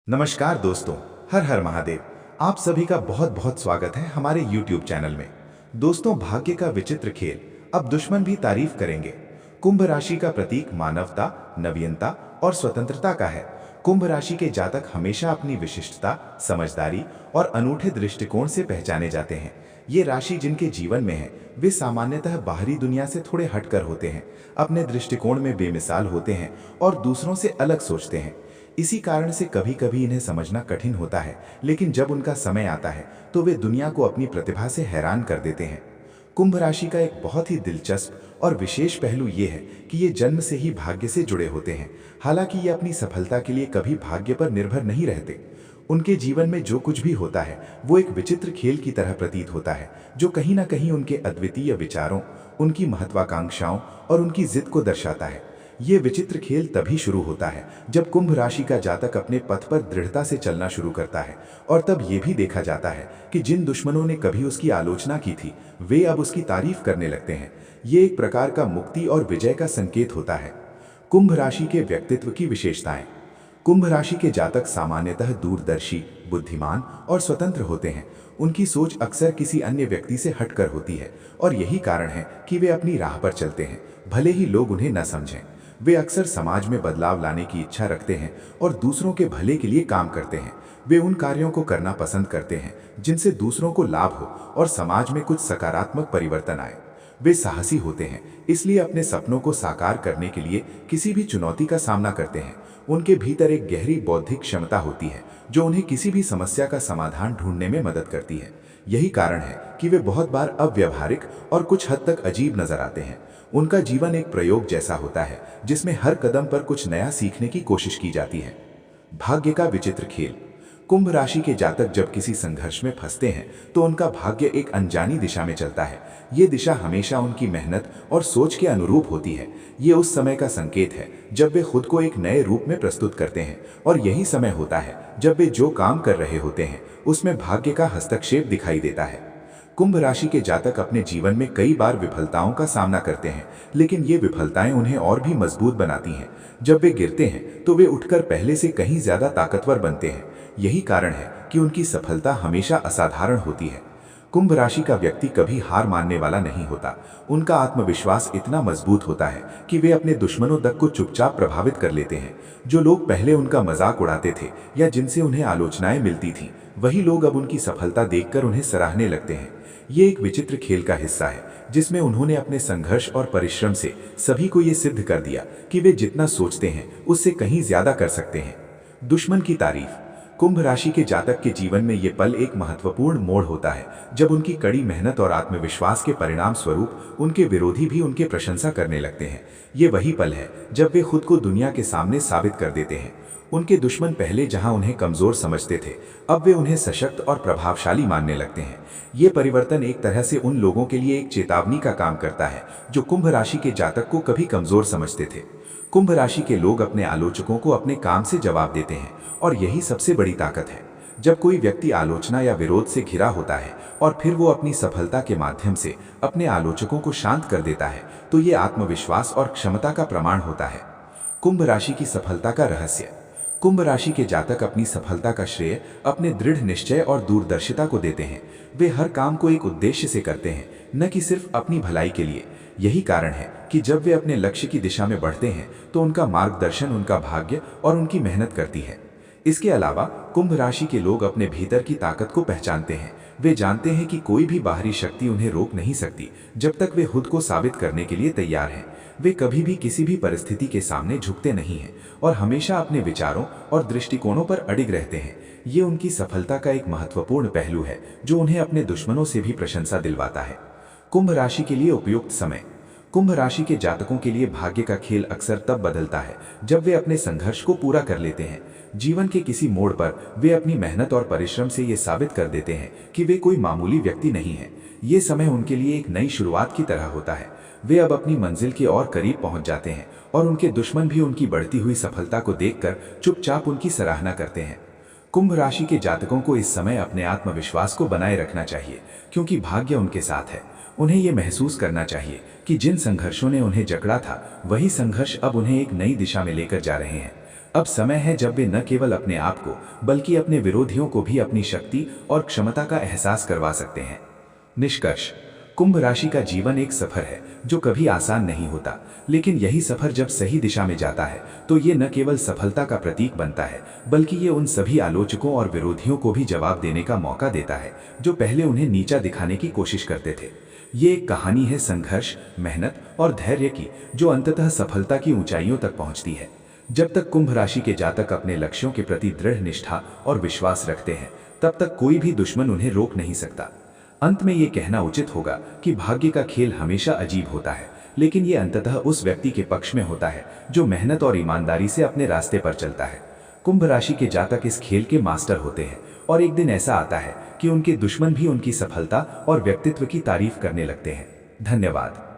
नमस्कार दोस्तों, हर हर महादेव। आप सभी का बहुत बहुत स्वागत है हमारे YouTube चैनल में। दोस्तों, भाग्य का विचित्र खेल, अब दुश्मन भी तारीफ करेंगे। कुंभ राशि का प्रतीक मानवता, नवीनता और स्वतंत्रता का है। कुंभ राशि के जातक हमेशा अपनी विशिष्टता, समझदारी और अनूठे दृष्टिकोण से पहचाने जाते हैं। ये राशि जिनके जीवन में है, वे सामान्यतः बाहरी दुनिया से थोड़े हटकर होते हैं, अपने दृष्टिकोण में बेमिसाल होते हैं और दूसरों से अलग सोचते हैं। इसी कारण से कभी कभी इन्हें समझना कठिन होता है, लेकिन जब उनका समय आता है तो वे दुनिया को अपनी प्रतिभा से हैरान कर देते हैं। कुंभ राशि का एक बहुत ही दिलचस्प और विशेष पहलू ये है कि ये जन्म से ही भाग्य से जुड़े होते हैं। हालांकि ये अपनी सफलता के लिए कभी भाग्य पर निर्भर नहीं रहते। उनके जीवन में जो कुछ भी होता है वो एक विचित्र खेल की तरह प्रतीत होता है, जो कहीं ना कहीं उनके अद्वितीय विचारों, उनकी महत्वाकांक्षाओं और उनकी जिद को दर्शाता है। ये विचित्र खेल तभी शुरू होता है जब कुंभ राशि का जातक अपने पथ पर दृढ़ता से चलना शुरू करता है, और तब ये भी देखा जाता है कि जिन दुश्मनों ने कभी उसकी आलोचना की थी, वे अब उसकी तारीफ करने लगते हैं। ये एक प्रकार का मुक्ति और विजय का संकेत होता है। कुंभ राशि के व्यक्तित्व की विशेषताएं। कुंभ राशि के जातक सामान्यतः दूरदर्शी, बुद्धिमान और स्वतंत्र होते हैं। उनकी सोच अक्सर किसी अन्य व्यक्ति से हटकर होती है, और यही कारण है कि वे अपनी राह पर चलते हैं, भले ही लोग उन्हें न समझें। वे अक्सर समाज में बदलाव लाने की इच्छा रखते हैं और दूसरों के भले के लिए काम करते हैं। वे उन कार्यों को करना पसंद करते हैं जिनसे दूसरों को लाभ हो और समाज में कुछ सकारात्मक परिवर्तन आए। वे साहसी होते हैं, इसलिए अपने सपनों को साकार करने के लिए किसी भी चुनौती का सामना करते हैं। उनके भीतर एक गहरी बौद्धिक क्षमता होती है जो उन्हें किसी भी समस्या का समाधान ढूंढने में मदद करती है। यही कारण है कि वे बहुत बार अव्यावहारिक और कुछ हद तक अजीब नजर आते हैं। उनका जीवन एक प्रयोग जैसा होता है जिसमें हर कदम पर कुछ नया सीखने की कोशिश की जाती है। भाग्य का विचित्र खेल। कुंभ राशि के जातक जब किसी संघर्ष में फंसते हैं तो उनका भाग्य एक अनजानी दिशा में चलता है। ये दिशा हमेशा उनकी मेहनत और सोच के अनुरूप होती है। ये उस समय का संकेत है जब वे खुद को एक नए रूप में प्रस्तुत करते हैं, और यही समय होता है जब वे जो काम कर रहे होते हैं उसमें भाग्य का हस्तक्षेप दिखाई देता है। कुंभ राशि के जातक अपने जीवन में कई बार विफलताओं का सामना करते हैं, लेकिन ये विफलताएं उन्हें और भी मजबूत बनाती हैं। जब वे गिरते हैं तो वे उठकर पहले से कहीं ज्यादा ताकतवर बनते हैं। यही कारण है कि उनकी सफलता हमेशा असाधारण होती है। कुंभ राशि का व्यक्ति कभी हार मानने वाला नहीं होता। उनका आत्मविश्वास इतना मजबूत होता है कि वे अपने दुश्मनों तक को चुपचाप प्रभावित कर लेते हैं। जो लोग पहले उनका मजाक उड़ाते थे या जिनसे उन्हें आलोचनाएं मिलती थीं, वही लोग अब उनकी सफलता देखकर उन्हें सराहने लगते हैं। ये एक विचित्र खेल का हिस्सा है जिसमें उन्होंने अपने संघर्ष और परिश्रम से सभी को ये सिद्ध कर दिया कि वे जितना सोचते हैं उससे कहीं ज्यादा कर सकते हैं। दुश्मन की तारीफ। कुंभ राशि के जातक के जीवन में ये पल एक महत्वपूर्ण मोड़ होता है जब उनकी कड़ी मेहनत और आत्मविश्वास के परिणाम स्वरूप उनके विरोधी भी उनके प्रशंसा करने लगते हैं। ये वही पल है जब वे खुद को दुनिया के सामने साबित कर देते हैं। उनके दुश्मन पहले जहां उन्हें कमजोर समझते थे, अब वे उन्हें सशक्त और प्रभावशाली मानने लगते हैं। ये परिवर्तन एक तरह से उन लोगों के लिए एक चेतावनी का काम करता है जो कुंभ राशि के जातक को कभी कमजोर समझते थे। कुंभ राशि के लोग अपने आलोचकों को अपने काम से जवाब देते हैं, और यही सबसे बड़ी ताकत है। जब कोई व्यक्ति आलोचना या विरोध से घिरा होता है और फिर वो अपनी सफलता के माध्यम से अपने आलोचकों को शांत कर देता है, तो ये आत्मविश्वास और क्षमता का प्रमाण होता है। कुंभ राशि की सफलता का रहस्य। कुंभ राशि के जातक अपनी सफलता का श्रेय अपने दृढ़ निश्चय और दूरदर्शिता को देते हैं। वे हर काम को एक उद्देश्य से करते हैं, न कि सिर्फ अपनी भलाई के लिए। यही कारण है कि जब वे अपने लक्ष्य की दिशा में बढ़ते हैं तो उनका मार्गदर्शन उनका भाग्य और उनकी मेहनत करती है। इसके अलावा कुंभ राशि के लोग अपने भीतर की ताकत को पहचानते हैं। वे जानते हैं कि कोई भी बाहरी शक्ति उन्हें रोक नहीं सकती जब तक वे खुद को साबित करने के लिए तैयार हैं। वे कभी भी किसी भी परिस्थिति के सामने झुकते नहीं हैं और हमेशा अपने विचारों और दृष्टिकोणों पर अडिग रहते हैं। ये उनकी सफलता का एक महत्वपूर्ण पहलू है जो उन्हें अपने दुश्मनों से भी प्रशंसा दिलवाता है। कुंभ राशि के लिए उपयुक्त समय। कुंभ राशि के जातकों के लिए भाग्य का खेल अक्सर तब बदलता है जब वे अपने संघर्ष को पूरा कर लेते हैं। जीवन के किसी मोड़ पर वे अपनी मेहनत और परिश्रम से ये साबित कर देते हैं कि वे कोई मामूली व्यक्ति नहीं है। ये समय उनके लिए एक नई शुरुआत की तरह होता है। वे अब अपनी मंजिल के और करीब पहुंच जाते हैं, और उनके दुश्मन भी उनकी बढ़ती हुई सफलता को देखकर चुपचाप उनकी सराहना करते हैं। कुंभ राशि के जातकों को इस समय अपने आत्मविश्वास को बनाए रखना चाहिए, क्योंकि भाग्य उनके साथ है। उन्हें ये महसूस करना चाहिए कि जिन संघर्षों ने उन्हें जकड़ा था, वही संघर्ष अब उन्हें एक नई दिशा में लेकर जा रहे हैं। अब समय है जब वे न केवल अपने आप को बल्कि अपने विरोधियों को भी अपनी शक्ति और क्षमता का एहसास करवा सकते हैं। निष्कर्ष, कुंभ राशि का जीवन एक सफर है जो कभी आसान नहीं होता, लेकिन यही सफर जब सही दिशा में जाता है तो ये न केवल सफलता का प्रतीक बनता है, बल्कि ये उन सभी आलोचकों और विरोधियों को भी जवाब देने का मौका देता है जो पहले उन्हें नीचा दिखाने की कोशिश करते थे। ये एक कहानी है संघर्ष, मेहनत और धैर्य की, जो अंततः सफलता की ऊंचाइयों तक पहुंचती है। जब तक कुंभ राशि के जातक अपने लक्ष्यों के प्रति दृढ़ निष्ठा और विश्वास रखते हैं, तब तक कोई भी दुश्मन उन्हें रोक नहीं सकता। अंत में ये कहना उचित होगा कि भाग्य का खेल हमेशा अजीब होता है, लेकिन ये अंततः उस व्यक्ति के पक्ष में होता है जो मेहनत और ईमानदारी से अपने रास्ते पर चलता है। कुंभ राशि के जातक इस खेल के मास्टर होते हैं और एक दिन ऐसा आता है कि उनके दुश्मन भी उनकी सफलता और व्यक्तित्व की तारीफ करने लगते हैं। धन्यवाद।